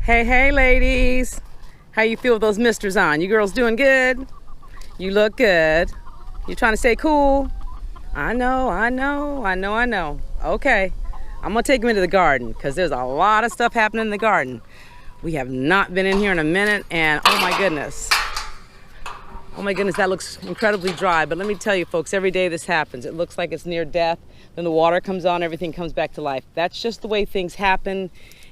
Hey, hey, ladies. How you feel with those misters on? You girls doing good? You look good. You trying to stay cool? I know. Okay. I'm going to take them into the garden because there's a lot of stuff happening in the garden. We have not been in here in a minute, and oh my goodness. Oh my goodness, that looks incredibly dry. But let me tell you, folks, every day this happens. It looks like it's near death. Then the water comes on, everything comes back to life. That's just the way things happen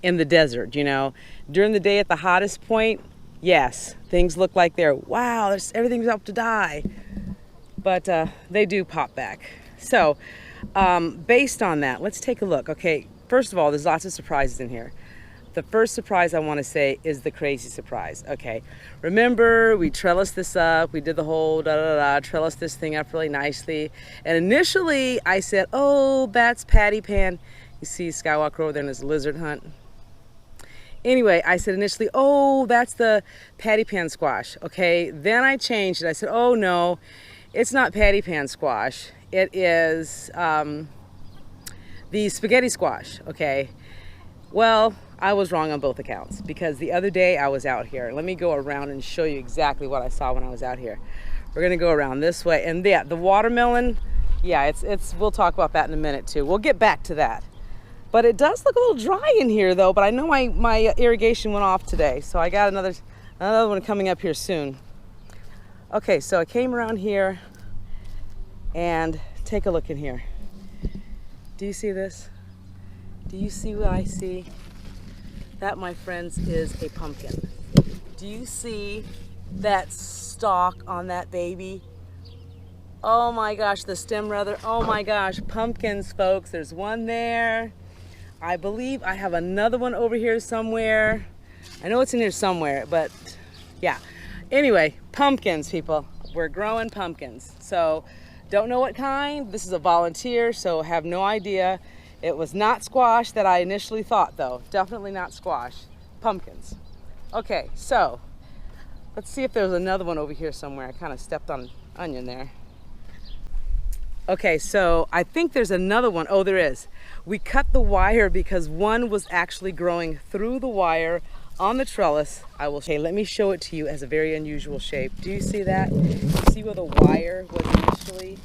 in the desert, you know. During the day at the hottest point, yes, things look like they're, wow, everything's up to die. But they do pop back. So based on that, let's take a look. Okay, first of all, there's lots of surprises in here. The first surprise I want to say is the crazy surprise. Okay, remember we trellised this up, we did the whole trellised this thing up really nicely. And initially I said, oh, that's patty pan. You see Skywalker over there in his lizard hunt. Anyway, I said initially, oh, that's the patty pan squash. Okay, then I changed it. I said, oh no, it's not patty pan squash. It is the spaghetti squash. Okay, well, I was wrong on both accounts because the other day I was out here. Let me go around and show you exactly what I saw when I was out here. We're gonna go around this way, and yeah, the watermelon, yeah, it's. We'll talk about that in a minute too. We'll get back to that. But it does look a little dry in here though, but I know my irrigation went off today, so I got another one coming up here soon. Okay, so I came around here and take a look in here. Do you see this? Do you see what I see? That, my friends, is a pumpkin. Do you see that stalk on that baby? Oh my gosh, the stem rather. Oh my gosh, pumpkins, folks. There's one there. I believe I have another one over here somewhere. I know it's in here somewhere, but yeah. Anyway, pumpkins, people. We're growing pumpkins. So don't know what kind. This is a volunteer, so have no idea. It was not squash that I initially thought though. Definitely not squash. Pumpkins. Okay, so let's see if there's another one over here somewhere. I kind of stepped on an onion there. Okay, so I think there's another one. Oh, there is. We cut the wire because one was actually growing through the wire on the trellis. Okay, let me show it to you as a very unusual shape. Do you see that? You see where the wire was initially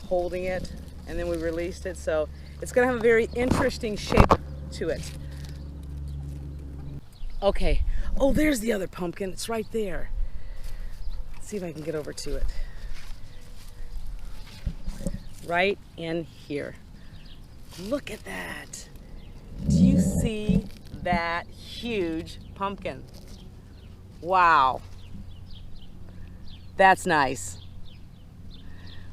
holding it and then we released it? So it's gonna have a very interesting shape to it. Okay, oh, there's the other pumpkin. It's right there. Let's see if I can get over to it. Right in here. Look at that. Do you see that huge pumpkin? Wow. That's nice.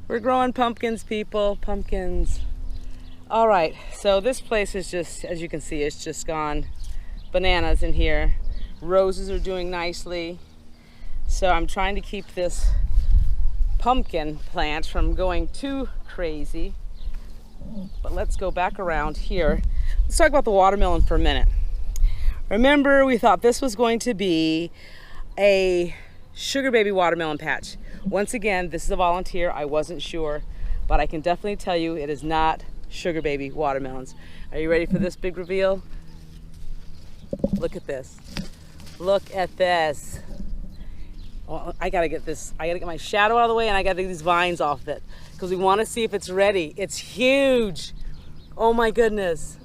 We're growing pumpkins, people. Pumpkins. All right, so this place is just, as you can see, it's just gone bananas in here. Roses are doing nicely. So I'm trying to keep this pumpkin plant from going too crazy. But let's go back around here. Let's talk about the watermelon for a minute. Remember, we thought this was going to be a sugar baby watermelon patch. Once again, this is a volunteer. I wasn't sure, but I can definitely tell you it is not sugar baby watermelons. Are you ready for this big reveal? Look at this. Look at this. Well, I gotta get this. I gotta get my shadow out of the way, and I gotta get these vines off of it because we want to see if it's ready. It's huge. Oh my goodness.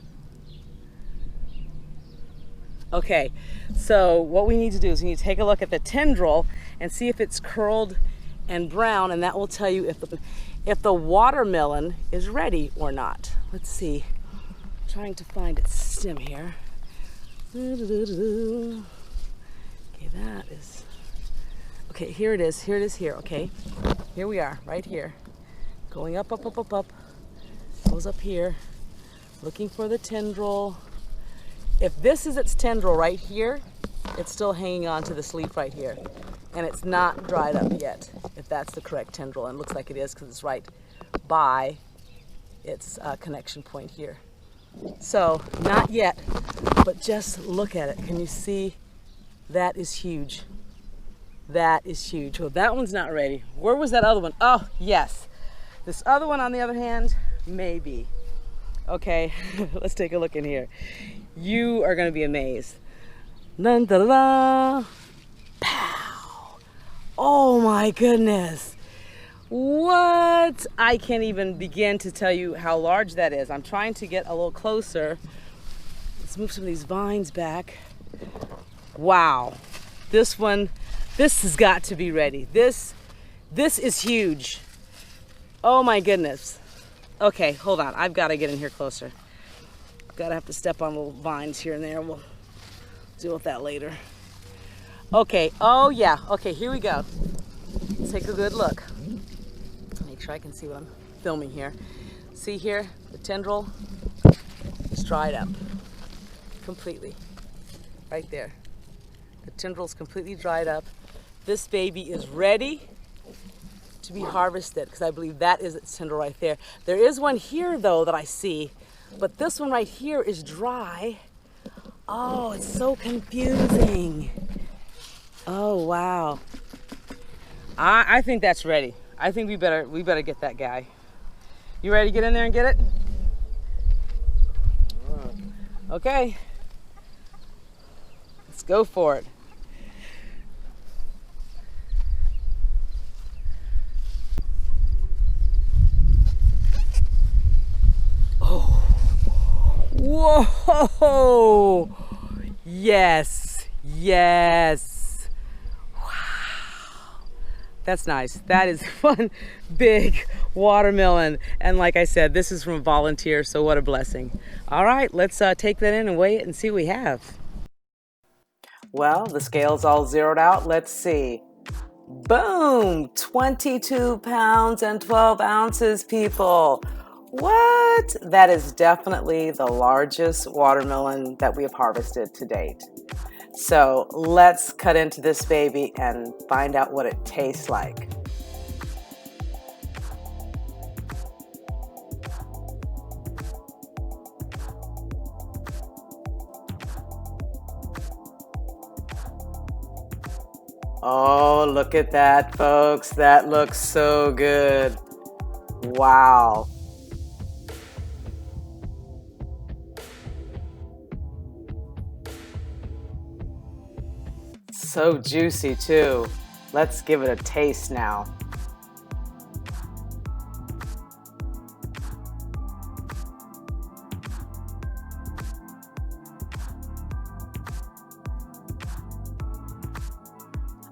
Okay, so what we need to do is we need to take a look at the tendril and see if it's curled and brown, and that will tell you if the watermelon is ready or not. Let's see. I'm trying to find its stem here. Okay, that is. Okay, here it is. Here it is. Here. Okay, here we are, right here. Going up, up, up, up, up. Goes up here. Looking for the tendril. If this is its tendril right here, it's still hanging on to this leaf right here. And it's not dried up yet, if that's the correct tendril. And it looks like it is because it's right by its connection point here. So, not yet, but just look at it. Can you see? That is huge. That is huge. Well, that one's not ready. Where was that other one? Oh, yes. This other one, on the other hand, maybe. Okay, let's take a look in here. You are going to be amazed. Dun, da, da, da. Pow! Oh my goodness. What? I can't even begin to tell you how large that is. I'm trying to get a little closer. Let's move some of these vines back. Wow. This one, this has got to be ready. This is huge. Oh my goodness. Okay, hold on. I've got to get in here closer. Gotta have to step on little vines here and there. We'll deal with that later. Okay, oh yeah. Okay, here we go. Let's take a good look. Make sure I can see what I'm filming here. See here, the tendril is dried up completely. Right there. The tendril's completely dried up. This baby is ready to be harvested because I believe that is its tendril right there. There is one here though that I see, but this one right here is dry. Oh, it's so confusing. Oh wow. I think that's ready. I think we better get that guy. You ready to get in there and get it? Okay. Let's go for it. Oh. Whoa. Yes. Yes. Wow. That's nice. That is one big watermelon. And like I said, this is from a volunteer, so what a blessing. All right, let's take that in and weigh it and see what we have. Well, the scale's all zeroed out. Let's see. Boom! 22 pounds and 12 ounces, people. What? That is definitely the largest watermelon that we have harvested to date. So let's cut into this baby and find out what it tastes like. Oh, look at that, folks. That looks so good. Wow. So juicy too. Let's give it a taste now.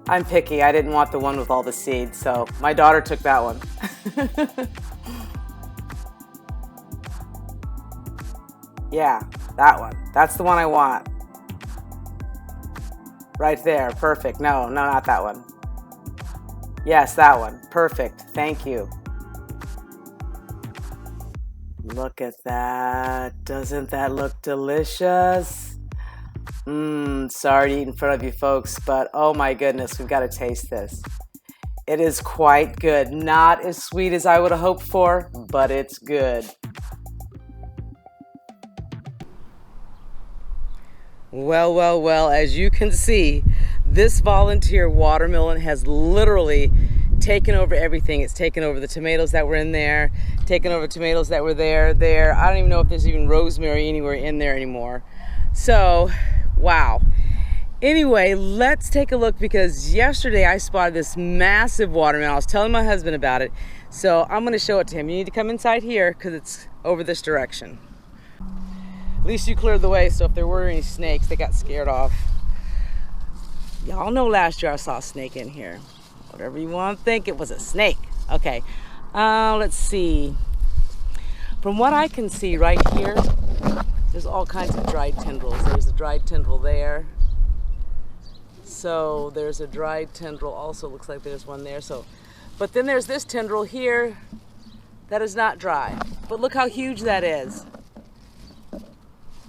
I'm picky. I didn't want the one with all the seeds, so my daughter took that one. Yeah, that one. That's the one I want. Right there. Perfect. No, not that one. Yes, that one. Perfect. Thank you. Look at that. Doesn't that look delicious? Sorry to eat in front of you folks, but oh my goodness, we've got to taste this. It is quite good. Not as sweet as I would have hoped for, but it's good. Well, as you can see, this volunteer watermelon has literally taken over everything. It's taken over the tomatoes that were in there, taken over tomatoes that were there. I don't even know if there's even rosemary anywhere in there anymore. So, wow. Anyway, let's take a look because yesterday I spotted this massive watermelon. I was telling my husband about it, so I'm going to show it to him. You need to come inside here because it's over this direction. At least you cleared the way, so if there were any snakes, they got scared off. Y'all know last year I saw a snake in here. Whatever you want to think, it was a snake. Okay, let's see. From what I can see right here, there's all kinds of dried tendrils. There's a dried tendril there. So there's a dried tendril also, looks like there's one there. So, but then there's this tendril here that is not dry. But look how huge that is.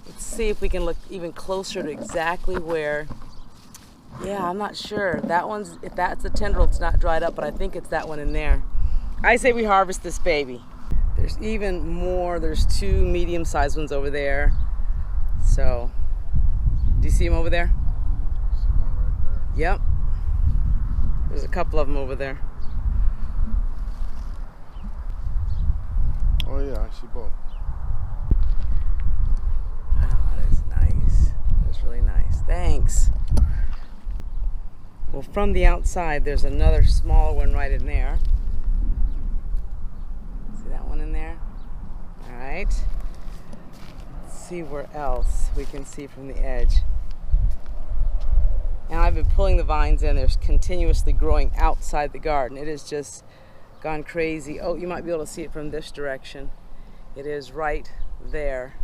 Let's see if we can look even closer to exactly where. Yeah, I'm not sure. That one's, if that's a tendril, it's not dried up, but I think it's that one in there. I say we harvest this baby. There's even more. There's two medium-sized ones over there. So, do you see them over there? Yep. There's a couple of them over there. Oh yeah, I see both. Oh, that is nice. That's really nice. Thanks. from the outside, there's another smaller one right in there. See that one in there? All right. Let's see where else we can see from the edge. And I've been pulling the vines in. They're continuously growing outside the garden. It has just gone crazy. Oh, you might be able to see it from this direction. It is right there.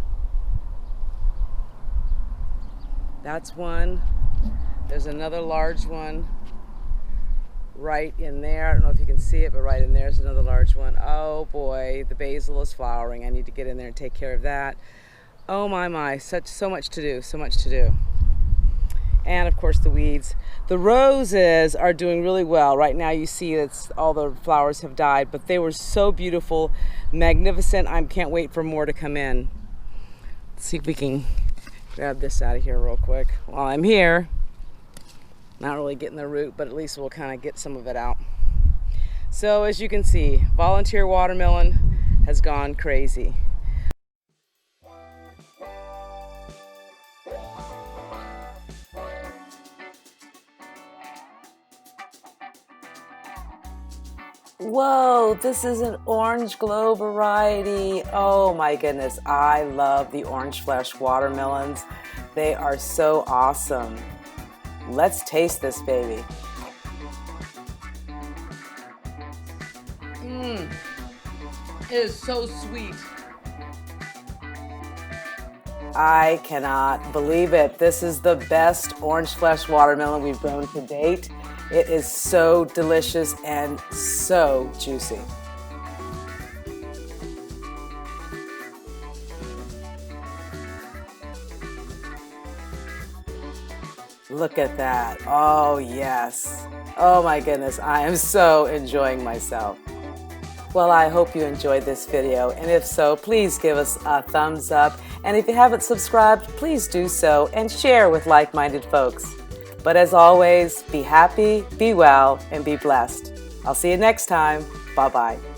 That's one. There's another large one right in there. I don't know if you can see it, but right in there is another large one. Oh boy, the basil is flowering. I need to get in there and take care of that. Oh my, so much to do, so much to do. And of course the weeds. The roses are doing really well. Right now you see that all the flowers have died, but they were so beautiful, magnificent. I can't wait for more to come in. Let's see if we can grab this out of here real quick while I'm here. Not really getting the root, but at least we'll kind of get some of it out. So as you can see, volunteer watermelon has gone crazy. Whoa, this is an orange glow variety. Oh my goodness, I love the orange flesh watermelons. They are so awesome. Let's taste this baby. It is so sweet. I cannot believe it. This is the best orange flesh watermelon we've grown to date. It is so delicious and so juicy. Look at that. Oh yes. Oh my goodness, I am so enjoying myself. Well, I hope you enjoyed this video, and if so, please give us a thumbs up. And if you haven't subscribed, please do so and share with like-minded folks. But as always, be happy, be well, and be blessed. I'll see you next time. Bye-bye.